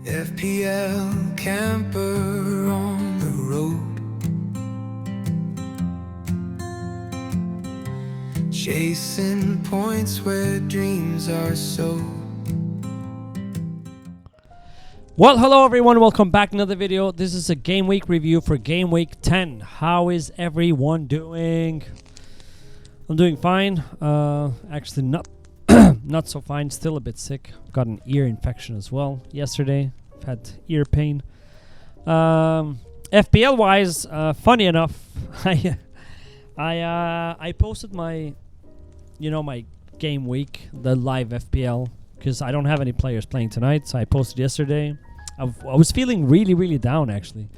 FPL camper on the road, chasing points where dreams are sold. Well, hello everyone, welcome back to another video. This is a game week review for game week 10. How is everyone doing? I'm doing fine. Actually not not so fine, still a bit sick. Got an ear infection as well yesterday. I've had ear pain. FPL wise, funny enough, I posted my my game week, the live FPL, because I don't have any players playing tonight, so I posted yesterday. I was feeling really down actually,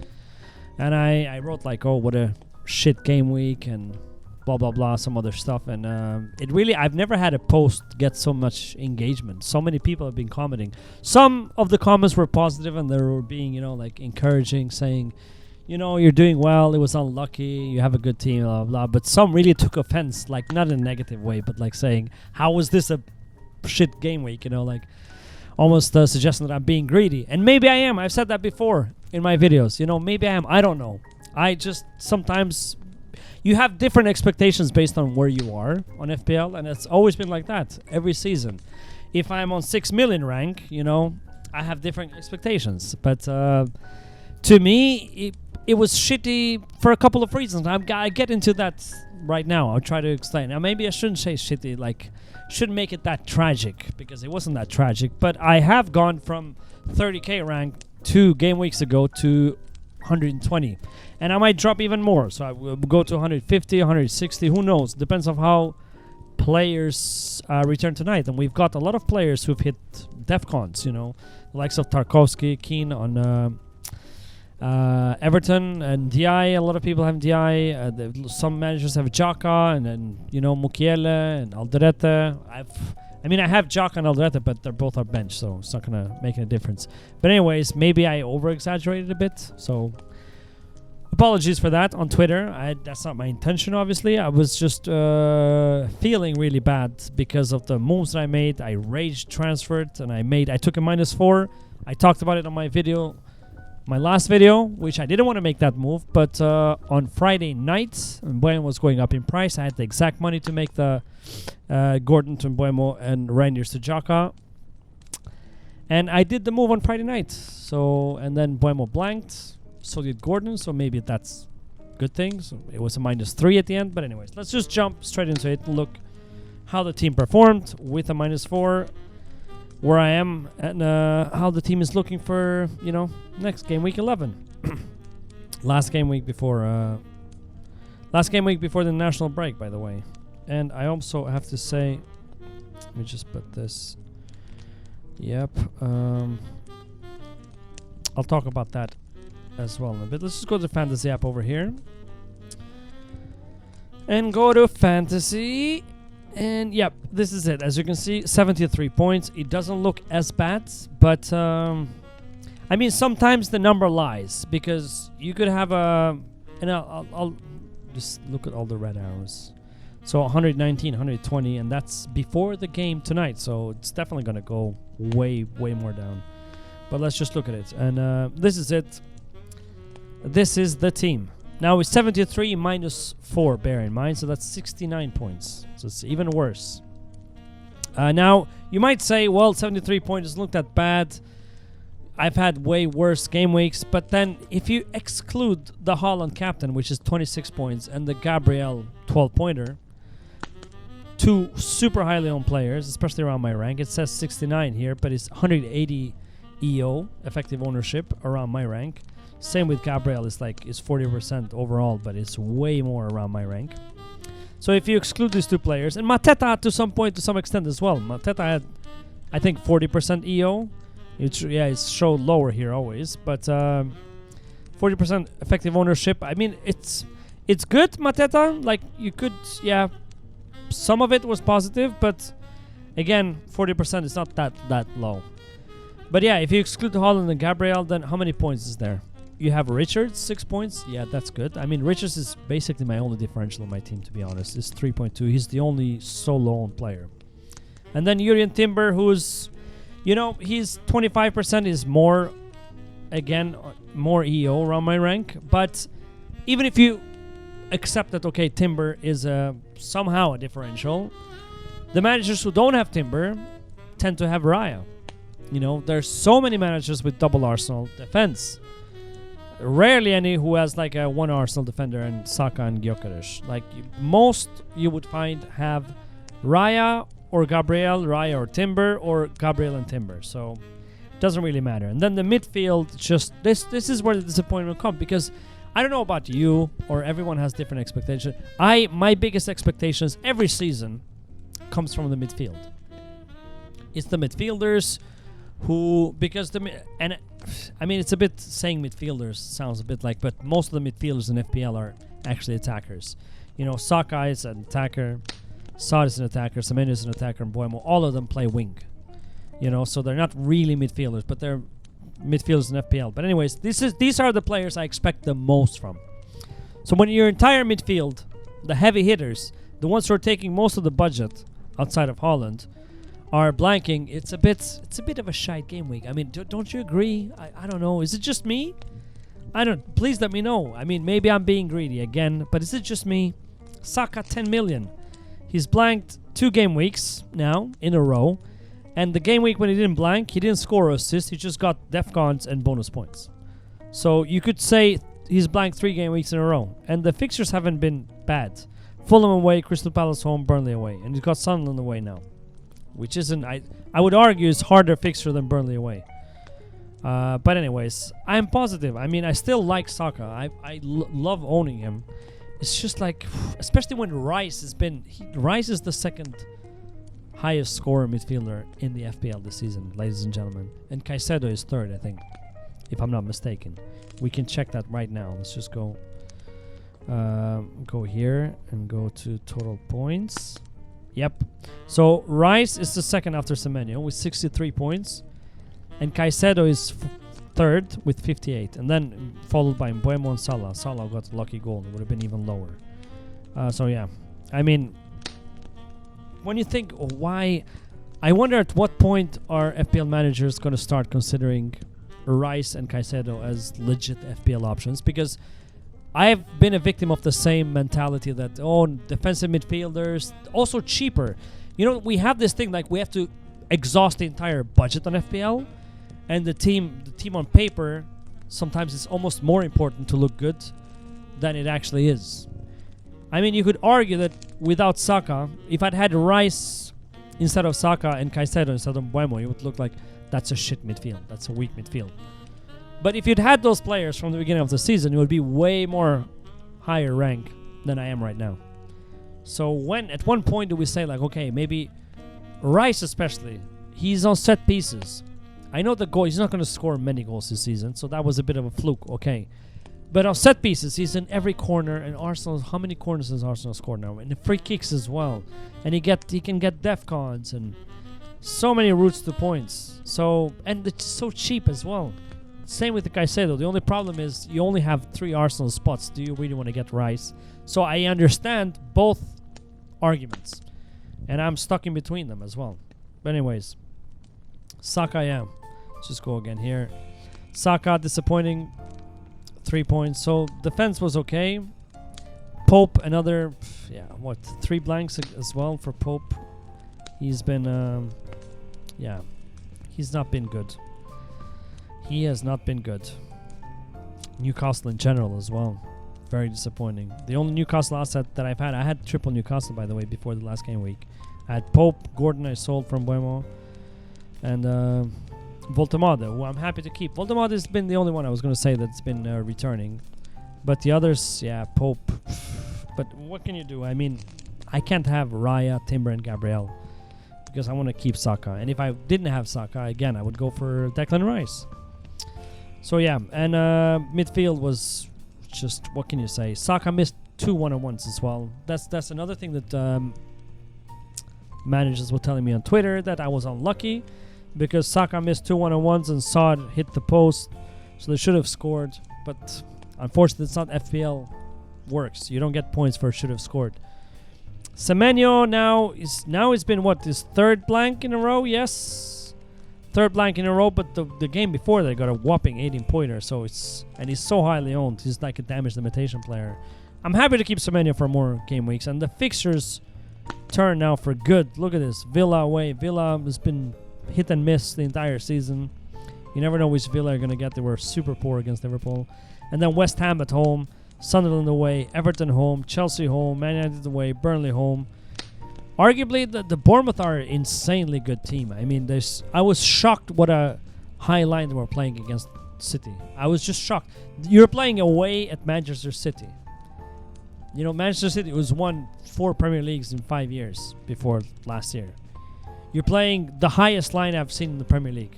and I wrote like, oh, what a shit game week and blah blah blah, some other stuff, and I've never had a post get so much engagement. So many people have been commenting. Some of the comments were positive and they were being like encouraging, saying you're doing well, it was unlucky, you have a good team, blah blah blah. But some really took offense, like not in a negative way, but like saying, how was this a shit game week, like almost suggesting that I'm being greedy. And maybe I am. I've said that before in my videos. Maybe I am. I don't know. I just sometimes you have different expectations based on where you are on FPL, and it's always been like that every season. If I'm on 6 million rank, I have different expectations. But to me, it was shitty for a couple of reasons. I get into that right now. I'll try to explain. Now, maybe I shouldn't say shitty, shouldn't make it that tragic, because it wasn't that tragic. But I have gone from 30k rank 2 game weeks ago to 120, and I might drop even more, so I will go to 150, 160, who knows, depends on how players return tonight. And we've got a lot of players who've hit defcons, the likes of Tarkovsky, Keane on Everton, and DI. A lot of people have DI. Some managers have Xhaka, and then Mukiele and Alderete. I have Xhaka and Alderete, but they're both our bench, so it's not gonna make any difference. But anyways, maybe I over-exaggerated a bit, so apologies for that on Twitter. That's not my intention, obviously. I was just feeling really bad because of the moves that I made. I rage transferred, and I took a -4. I talked about it on my last video, which I didn't want to make that move, but on Friday night, Mbeumo was going up in price. I had the exact money to make the Gordon to Mbeumo and Rangers to Xhaka, and I did the move on Friday night. And then Mbeumo blanked, so did Gordon, so maybe that's good thing. So it was a -3 at the end, but anyways, let's just jump straight into it and look how the team performed with a -4, where I am, and how the team is looking for, next game week 11. last game week before the national break, by the way. And I also have to say, let me just put this. Yep. I'll talk about that as well in a bit. Let's just go to the fantasy app over here. And go to fantasy. And yep, this is it. As you can see, 73 points. It doesn't look as bad, but sometimes the number lies, because you could have I'll just look at all the red arrows. So 119, 120, and that's before the game tonight. So it's definitely going to go way more down. But let's just look at it. And this is it. This is the team. Now it's 73 -4, bear in mind, so that's 69 points. So it's even worse. Now, you might say, well, 73 points doesn't look that bad. I've had way worse game weeks. But then if you exclude the Haaland captain, which is 26 points, and the Gabriel 12-pointer, 2 super highly owned players, especially around my rank. It says 69 here, but it's 180 EO, effective ownership, around my rank. Same with Gabriel, it's 40% overall, but it's way more around my rank. So if you exclude these 2 players, and MATETA to some extent as well. MATETA had, I think, 40% EO. It's showed lower here always, but 40% effective ownership. It's good, MATETA. You could, some of it was positive, but again, 40% is not that low. But yeah, if you exclude Haaland and Gabriel, then how many points is there? You have Richards, 6 points. Yeah, that's good. Richards is basically my only differential on my team, to be honest. It's 3.2. He's the only solo-owned player. And then Jurrien Timber, who's You know, he's 25% is more, again, more EO around my rank. But even if you accept that, okay, Timber is somehow a differential, the managers who don't have Timber tend to have Raya. You know, there's so many managers with double Arsenal defense. Rarely any who has like a one Arsenal defender and Saka and Gyökeres. Like most you would find have Raya or Gabriel, Raya or Timber, or Gabriel and Timber. So it doesn't really matter. And then the midfield, just this is where the disappointment comes, because I don't know about you, or everyone has different expectations. My biggest expectations every season comes from the midfield. It's the midfielders who, because I mean, it's a bit saying midfielders sounds a bit like, but most of the midfielders in FPL are actually attackers. You know, Saka is an attacker, Saad is an attacker, Semenyo is an attacker, and Boemo. All of them play wing. You know, so they're not really midfielders, but they're midfielders in FPL. But anyways, these are the players I expect the most from. So when your entire midfield, the heavy hitters, the ones who are taking most of the budget outside of Holland, are blanking, it's a bit of a shite game week. I mean, don't you agree? I don't know. Is it just me? Please let me know. I mean, maybe I'm being greedy again, but is it just me? Saka 10 million. He's blanked 2 game weeks now in a row. And the game week when he didn't blank, he didn't score or assist. He just got defcons and bonus points. So you could say he's blanked 3 game weeks in a row. And the fixtures haven't been bad. Fulham away, Crystal Palace home, Burnley away. And he's got Sunderland away now. Which isn't, I would argue, is harder fixture than Burnley away. But anyways, I'm positive. I mean, I still like Saka. I love owning him. It's just like, especially when Rice has been... Rice is the second highest scorer midfielder in the FPL this season, ladies and gentlemen. And Caicedo is third, I think, if I'm not mistaken. We can check that right now. Let's just go here and go to total points. Yep. So Rice is the second after Semenyo with 63 points. And Caicedo is third with 58. And then followed by Mbeumo and Salah. Salah got a lucky goal. It would have been even lower. So yeah. I mean, when you think why... I wonder at what point are FPL managers going to start considering Rice and Caicedo as legit FPL options. Because I've been a victim of the same mentality that, defensive midfielders, also cheaper. You know, we have this thing like we have to exhaust the entire budget on FPL, and the team on paper, sometimes it's almost more important to look good than it actually is. I mean, you could argue that without Saka, if I'd had Rice instead of Saka and Caicedo instead of Mbeumo, it would look like that's a shit midfield. That's a weak midfield. But if you'd had those players from the beginning of the season, you would be way more higher rank than I am right now. So at one point do we say like, okay, maybe Rice especially, he's on set pieces. I know the goal, he's not going to score many goals this season, so that was a bit of a fluke, okay. But on set pieces, he's in every corner, and Arsenal, how many corners does Arsenal score now? And the free kicks as well. And he can get defcons and so many routes to points. So, and it's so cheap as well. Same with the Caicedo. The only problem is you only have 3 Arsenal spots. Do you really want to get Rice? So I understand both arguments. And I'm stuck in between them as well. But anyways, Saka, yeah. Let's just go again here. Saka, disappointing. 3 points. So defense was okay. Pope, another, 3 blanks as well for Pope. He's been, he's not been good. He has not been good. Newcastle in general as well. Very disappointing. The only Newcastle asset that I've had, I had triple Newcastle, by the way, before the last game week. I had Pope, Gordon I sold from Mbeumo, and Voltemade, who I'm happy to keep. Voltemade has been the only one I was going to say that's been returning. But the others, Pope. But what can you do? I mean, I can't have Raya, Timber, and Gabriel because I want to keep Saka. And if I didn't have Saka, again, I would go for Declan Rice. So yeah, and midfield was just, what can you say? Saka missed 2 one-on-ones as well. That's another thing that managers were telling me on Twitter, that I was unlucky because Saka missed 2 one-on-ones and Saad hit the post, so they should have scored. But unfortunately, it's not FPL works. You don't get points for should have scored. Semenyo now it's been his 3rd blank in a row. Yes, third blank in a row, but the game before they got a whopping 18 pointer. So and he's so highly owned. He's like a damage limitation player. I'm happy to keep Semenya for more game weeks, and the fixtures turn now for good. Look at this, Villa away. Villa has been hit and miss the entire season. You never know which Villa are gonna get. They were super poor against Liverpool, and then West Ham at home, Sunderland away, Everton home, Chelsea home, Man United away, Burnley home. Arguably, the Bournemouth are an insanely good team. I mean, I was shocked what a high line they were playing against City. I was just shocked. You're playing away at Manchester City. You know, Manchester City was won 4 Premier Leagues in 5 years before last year. You're playing the highest line I've seen in the Premier League.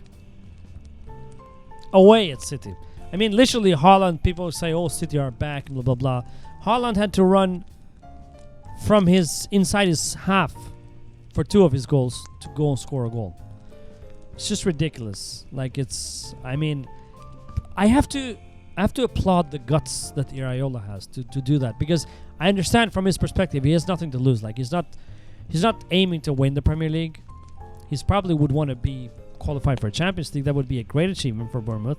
Away at City. I mean, literally, Haaland, people say, oh, City are back, blah, blah, blah. Haaland had to run from inside his half for 2 of his goals to go and score a goal. It's just ridiculous. Like, I mean, I have to applaud the guts that Iraola has to do that, because I understand from his perspective he has nothing to lose. Like, he's not aiming to win the Premier League. He's probably would want to be qualified for a Champions League. That would be a great achievement for Bournemouth,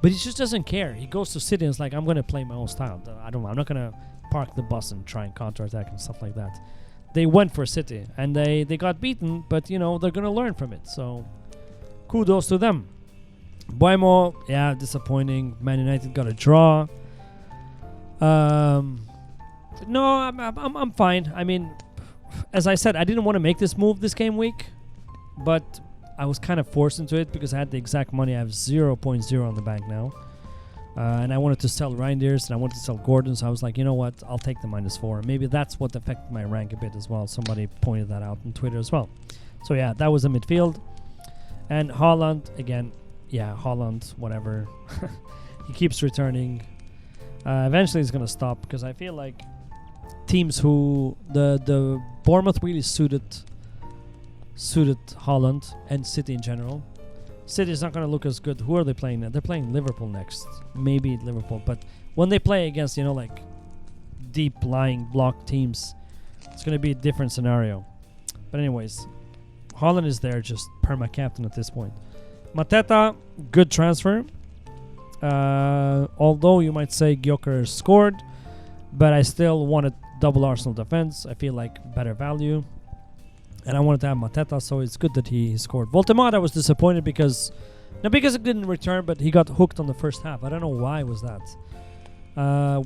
but he just doesn't care. He goes to City and is like, I'm going to play my own style. I'm not going to park the bus and try and counterattack and stuff like that. They went for City and they got beaten, but you know, they're going to learn from it. So kudos to them. Buemo, yeah, disappointing. Man United got a draw. No, I'm fine. I mean, as I said, I didn't want to make this move this game week, but I was kind of forced into it because I had the exact money. I have 0.0 on the bank now. And I wanted to sell Reindeers and I wanted to sell Gordon, so I was like, you know what, I'll take the -4. Maybe that's what affected my rank a bit as well. Somebody pointed that out on Twitter as well. So yeah, that was a midfield. And Haaland, again, yeah, Haaland, whatever. He keeps returning. Eventually he's going to stop, because I feel like teams who the Bournemouth really suited Haaland and City in general. City is not going to look as good. Who are they playing now? They're playing Liverpool next. Maybe Liverpool. But when they play against, you know, like deep lying block teams, it's going to be a different scenario. But anyways, Haaland is there, just perma-captain at this point. Mateta, good transfer. Although you might say Gyökeres scored, but I still wanted double Arsenal defense. I feel like better value. And I wanted to have Mateta, so it's good that he scored. Voltemade, I was disappointed because it didn't return, but he got hooked on the first half. I don't know why was that.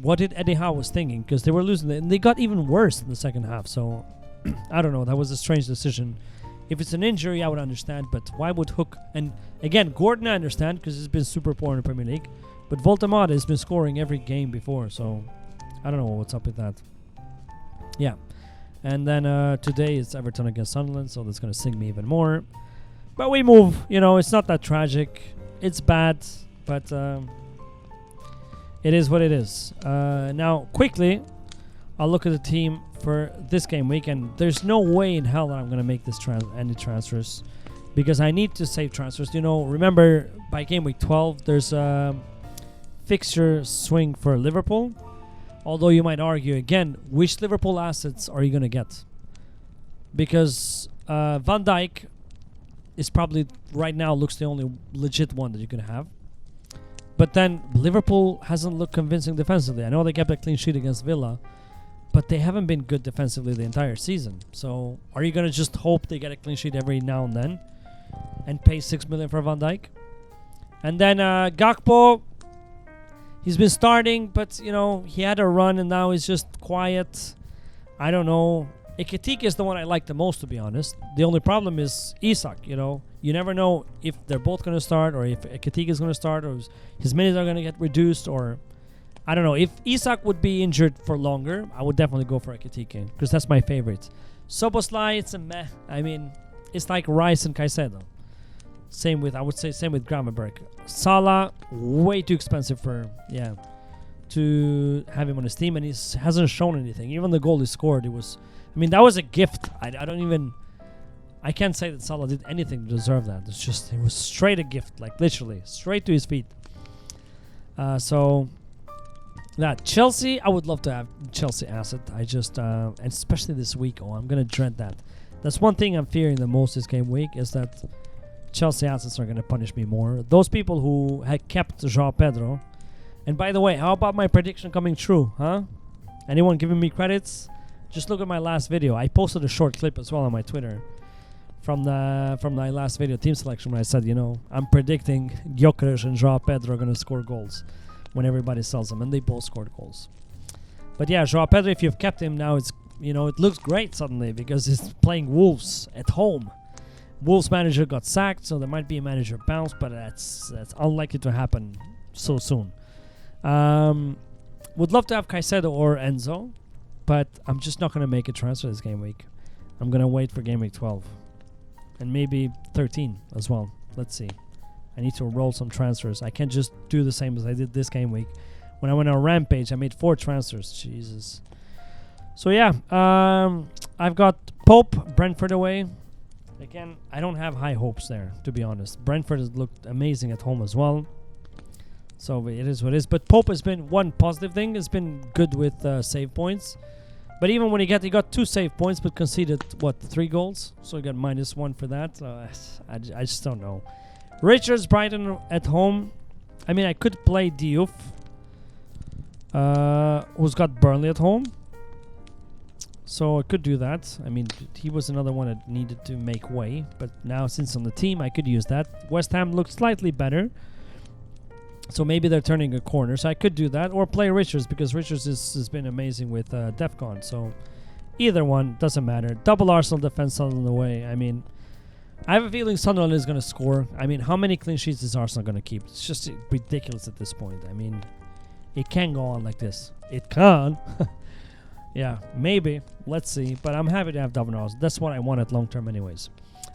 What did Eddie Howe was thinking? Because they were losing, and they got even worse in the second half. So I don't know. That was a strange decision. If it's an injury, I would understand, but why would Hook? And again, Gordon I understand because he's been super poor in the Premier League, but Voltemade has been scoring every game before, so I don't know what's up with that. Yeah. And then today it's Everton against Sunderland, so that's going to sting me even more. But we move. You know, it's not that tragic. It's bad, but it is what it is. Now, quickly, I'll look at the team for this game week, and there's no way in hell that I'm going to make this any transfers, because I need to save transfers. You know, remember, by game week 12, there's a fixture swing for Liverpool. Although you might argue, again, which Liverpool assets are you going to get? Because Van Dijk is probably, right now, looks the only legit one that you can have. But then Liverpool hasn't looked convincing defensively. I know they kept a clean sheet against Villa, but they haven't been good defensively the entire season. So are you going to just hope they get a clean sheet every now and then and pay 6 million for Van Dijk? And then Gakpo, he's been starting, but, you know, he had a run and now he's just quiet. I don't know. Ekitike is the one I like the most, to be honest. The only problem is Isak, you know. You never know if they're both going to start, or if Ekitike is going to start, or his minutes are going to get reduced, or I don't know. If Isak would be injured for longer, I would definitely go for Ekitike, because that's my favorite. Soboslai, it's a meh. I mean, it's like Rice and Caicedo. Same with Gravenberch. Salah, way too expensive to have him on his team, and he hasn't shown anything. Even the goal he scored, that was a gift. I can't say that Salah did anything to deserve that. It was straight a gift, like literally, straight to his feet. So that Chelsea, I would love to have Chelsea asset. And especially this week, I'm gonna dread that. That's one thing I'm fearing the most this game week, is that Chelsea assets are going to punish me more. Those people who had kept João Pedro. And by the way, how about my prediction coming true, huh? Anyone giving me credits? Just look at my last video. I posted a short clip as well on my Twitter from my last video, team selection, where I said, I'm predicting Gyökeres and João Pedro are going to score goals when everybody sells them, and they both scored goals. But yeah, João Pedro, if you've kept him now, it's it looks great suddenly because he's playing Wolves at home. Wolves manager got sacked, so there might be a manager bounce, but that's unlikely to happen so soon. Would love to have Caicedo or Enzo, but I'm just not going to make a transfer this game week. I'm going to wait for game week 12 and maybe 13 as well. Let's see. I need to roll some transfers. I can't just do the same as I did this game week. When I went on a rampage, I made 4 transfers. Jesus. So yeah, I've got Pope, Brentford away. Again, I don't have high hopes there, to be honest. Brentford has looked amazing at home as well. So it is what it is. But Pope has been one positive thing. Has been good with save points. But even when he got 2 save points, but conceded, 3 goals? So he got -1 for that. I just don't know. Richards, Brighton at home. I mean, I could play Diouf, who's got Burnley at home. So I could do that. I mean, he was another one that needed to make way. But now, since on the team, I could use that. West Ham looks slightly better. So maybe they're turning a corner. So I could do that. Or play Richards, because Richards has been amazing with DEFCON. So either one, doesn't matter. Double Arsenal defense, Sunderland away. I mean, I have a feeling Sunderland is going to score. I mean, how many clean sheets is Arsenal going to keep? It's just ridiculous at this point. I mean, it can go on like this. It can. Yeah, maybe. Let's see. But I'm happy to have Dublin Arsenal. That's what I wanted long term anyways.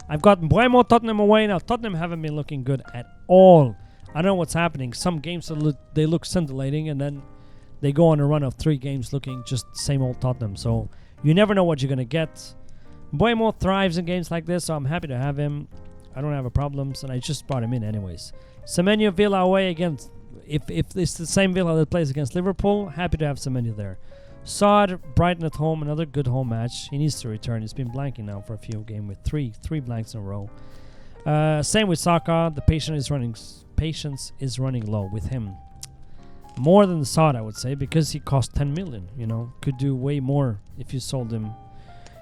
I've got Mbuemo, Tottenham away. Now, Tottenham haven't been looking good at all. I don't know what's happening. Some games they look scintillating, and then they go on a run of 3 games looking just same old Tottenham. So you never know what you're going to get. Mbuemo thrives in games like this, so I'm happy to have him. I don't have a problem, and I just brought him in anyways. Semenyo, Villa away against. If it's the same Villa that plays against Liverpool, happy to have Semenyo there. Saad, Brighton at home, another good home match. He needs to return. He's been blanking now for a few games with three blanks in a row. Same with Saka. The patience is running low with him. More than the Saad, I would say, because he cost 10 million. Could do way more if you sold him.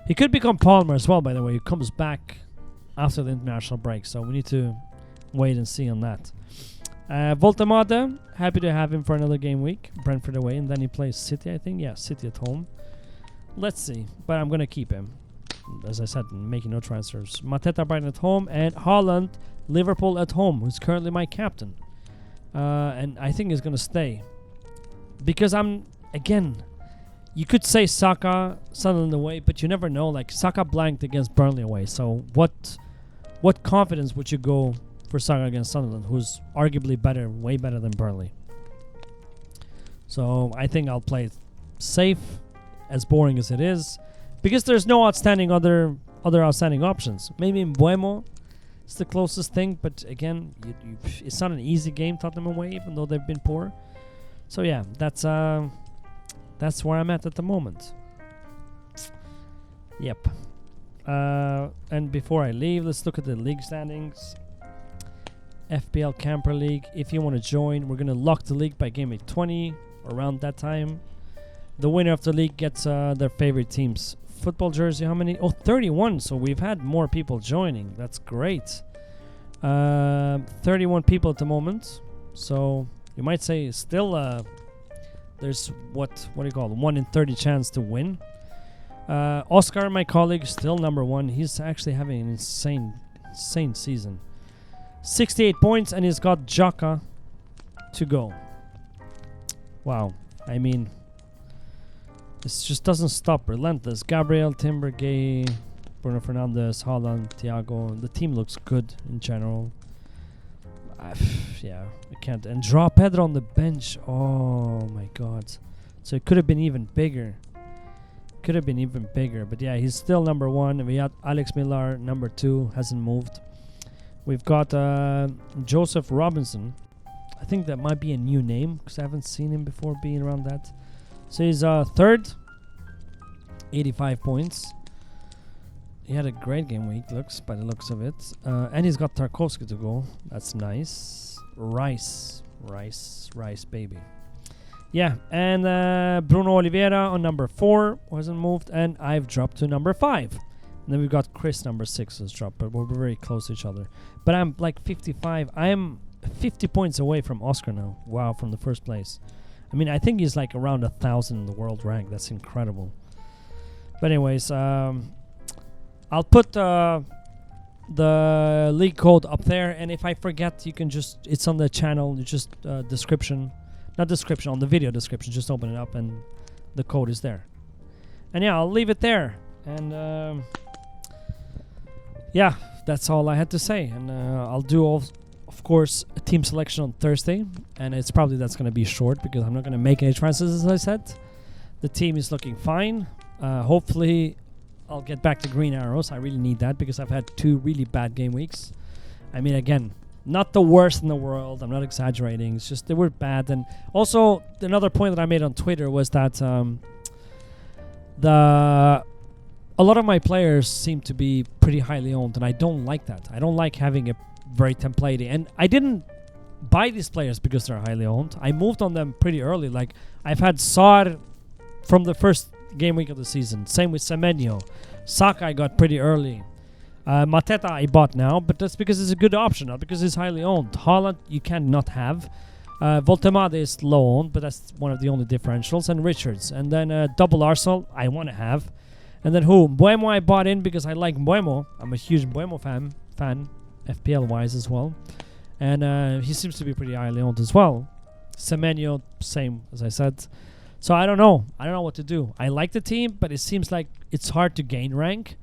He could become Palmer as well, by the way. He comes back after the international break, so we need to wait and see on that. Voltemade, happy to have him for another game week. Brentford away, and then he plays City, I think. Yeah, City at home. Let's see, but I'm going to keep him. As I said, making no transfers. Mateta, Brighton at home, and Haaland, Liverpool at home, who's currently my captain. And I think he's going to stay. Because you could say Saka, Sunderland away, but you never know. Like, Saka blanked against Burnley away, so what confidence would you go for Saka against Sunderland, who's arguably way better than Burnley? So I think I'll play it safe, as boring as it is, because there's no other outstanding options. Maybe Mbuemo is the closest thing, but again, it's not an easy game, Tottenham away, even though they've been poor. So yeah, that's where I'm at the moment. Yep. And before I leave, let's look at the league standings. FPL Camper League. If you want to join, we're going to lock the league by game week 20, around that time. The winner of the league gets their favorite team's football jersey. How many? 31. So we've had more people joining. That's great. 31 people at the moment. So you might say still there's what do you call it? 1 in 30 chance to win. Oscar, my colleague, still number 1. He's actually having an insane season. 68 points, and he's got Xhaka to go. Wow. I mean, this just doesn't stop. Relentless. Gabriel, Timber, Gay, Bruno Fernandes, Haaland, Thiago. The team looks good in general. Yeah, I can't. And draw Pedro on the bench. Oh my god. So it could have been even bigger. But yeah, he's still number 1. We got Alex Millar, number 2, hasn't moved. We've got Joseph Robinson. I think that might be a new name, because I haven't seen him before being around that. So he's 3rd, 85 points. He had a great game week, looks by the looks of it. And he's got Tarkovsky to go. That's nice. Rice, baby. Yeah, and Bruno Oliveira on number 4 wasn't moved, and I've dropped to number 5. And then we've got Chris number 6 has dropped, but we're very close to each other. But I'm like 55. I am 50 points away from Oscar now. Wow, from the first place. I mean, I think he's like around 1,000 in the world rank. That's incredible. But anyways, I'll put the league code up there, and if I forget, you can just, it's on the channel, you just description, not description, on the video description, just open it up and the code is there. And yeah, I'll leave it there. And yeah, that's all I had to say. And I'll do, of course, a team selection on Thursday, and it's probably that's going to be short because I'm not going to make any transfers, as I said. The team is looking fine. Hopefully I'll get back to green arrows. I really need that because I've had 2 really bad game weeks. I mean, again, not the worst in the world. I'm not exaggerating. It's just they were bad. And also, another point that I made on Twitter was that a lot of my players seem to be pretty highly owned, and I don't like that. I don't like having a very templatey. And I didn't buy these players because they're highly owned. I moved on them pretty early. Like, I've had Sar from the first game week of the season. Same with Semenyo. Saka I got pretty early. Mateta I bought now, but that's because it's a good option, not because it's highly owned. Haaland you cannot have. Voltemade is low owned, but that's one of the only differentials. And Richards. And then double Arsenal I want to have. And then who? Mbuemo I bought in because I like Mbuemo. I'm a huge Mbuemo fan, FPL wise as well. And he seems to be pretty highly owned as well. Semenyo, same as I said. So I don't know. I don't know what to do. I like the team, but it seems like it's hard to gain rank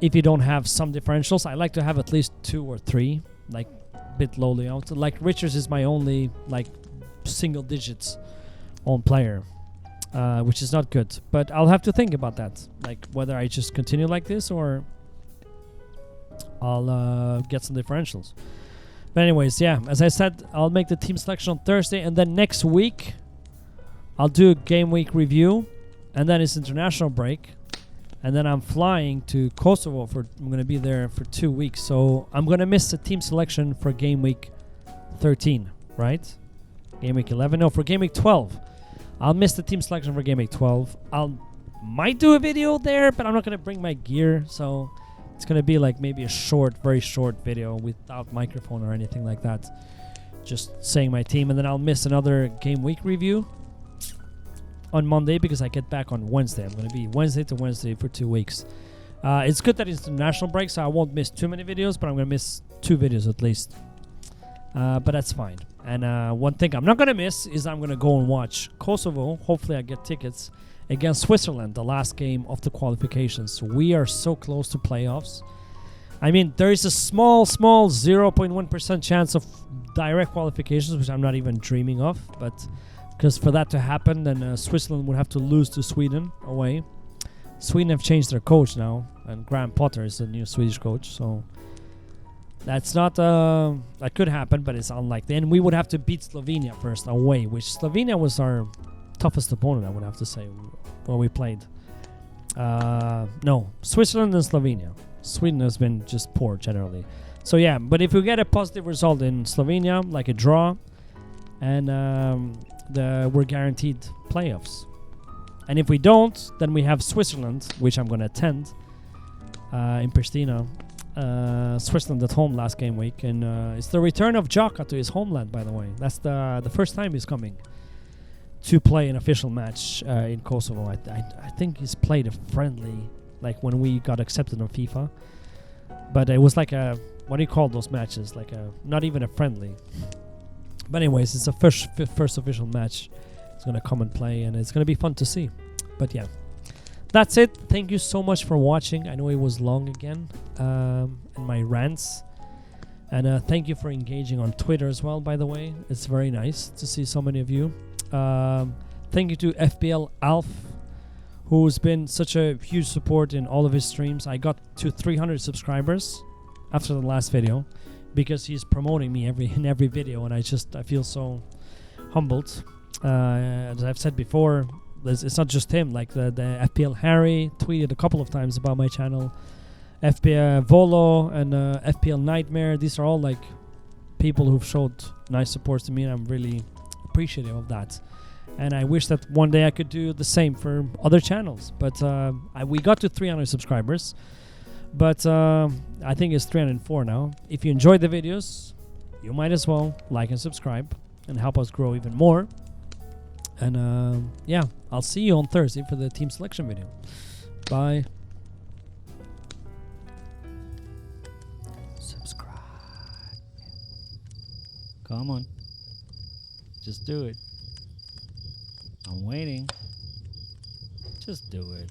if you don't have some differentials. I like to have at least 2 or 3, like a bit lowly out. Like Richards is my only like single digits on player, which is not good. But I'll have to think about that, like whether I just continue like this or I'll get some differentials. But anyways, yeah, as I said, I'll make the team selection on Thursday, and then next week I'll do a game week review, and then it's international break, and then I'm flying to Kosovo I'm going to be there for 2 weeks, so I'm going to miss the team selection for game week 13, right? Game week 11? No, for game week 12. I'll miss the team selection for game week 12. Might do a video there, but I'm not going to bring my gear, so it's going to be like maybe a short, very short video without microphone or anything like that. Just saying my team. And then I'll miss another game week review on Monday because I get back on Wednesday. I'm going to be Wednesday to Wednesday for 2 weeks. It's good that it's international break, so I won't miss too many videos, but I'm going to miss 2 videos at least. But that's fine. And one thing I'm not going to miss is I'm going to go and watch Kosovo. Hopefully I get tickets against Switzerland, the last game of the qualifications. We are so close to playoffs. I mean, there is a small 0.1% chance of direct qualifications, which I'm not even dreaming of. But because for that to happen, then Switzerland would have to lose to Sweden away. Sweden have changed their coach now, and Graham Potter is the new Swedish coach. So that's not that could happen, but it's unlikely. And we would have to beat Slovenia first away, which Slovenia was our toughest opponent, I would have to say, when we played. No, Switzerland and Slovenia. Sweden has been just poor generally. So yeah, but if we get a positive result in Slovenia, like a draw, and we're guaranteed playoffs. And if we don't, then we have Switzerland, which I'm going to attend in Pristina. Switzerland at home last game week, and it's the return of Jaka to his homeland, by the way. That's the first time he's coming to play an official match in Kosovo. I think he's played a friendly, like when we got accepted on FIFA. But it was like a, what do you call those matches? Like a, not even a friendly. But anyways, it's a first official match. It's going to come and play, and it's going to be fun to see. But yeah, that's it. Thank you so much for watching. I know it was long again, in my rants. And thank you for engaging on Twitter as well, by the way. It's very nice to see so many of you. Thank you to FPL Alf, who's been such a huge support in all of his streams. I got to 300 subscribers after the last video because he's promoting me in every video, and I feel so humbled. As I've said before, it's not just him. Like the FPL Harry tweeted a couple of times about my channel. FPL Volo and FPL Nightmare. These are all like people who've showed nice support to me, and I'm really appreciative of that. And I wish that one day I could do the same for other channels. But we got to 300 subscribers. But I think it's 304 now. If you enjoyed the videos, you might as well like and subscribe and help us grow even more. And yeah, I'll see you on Thursday for the team selection video. Bye. Subscribe. Come on. Just do it. I'm waiting. Just do it.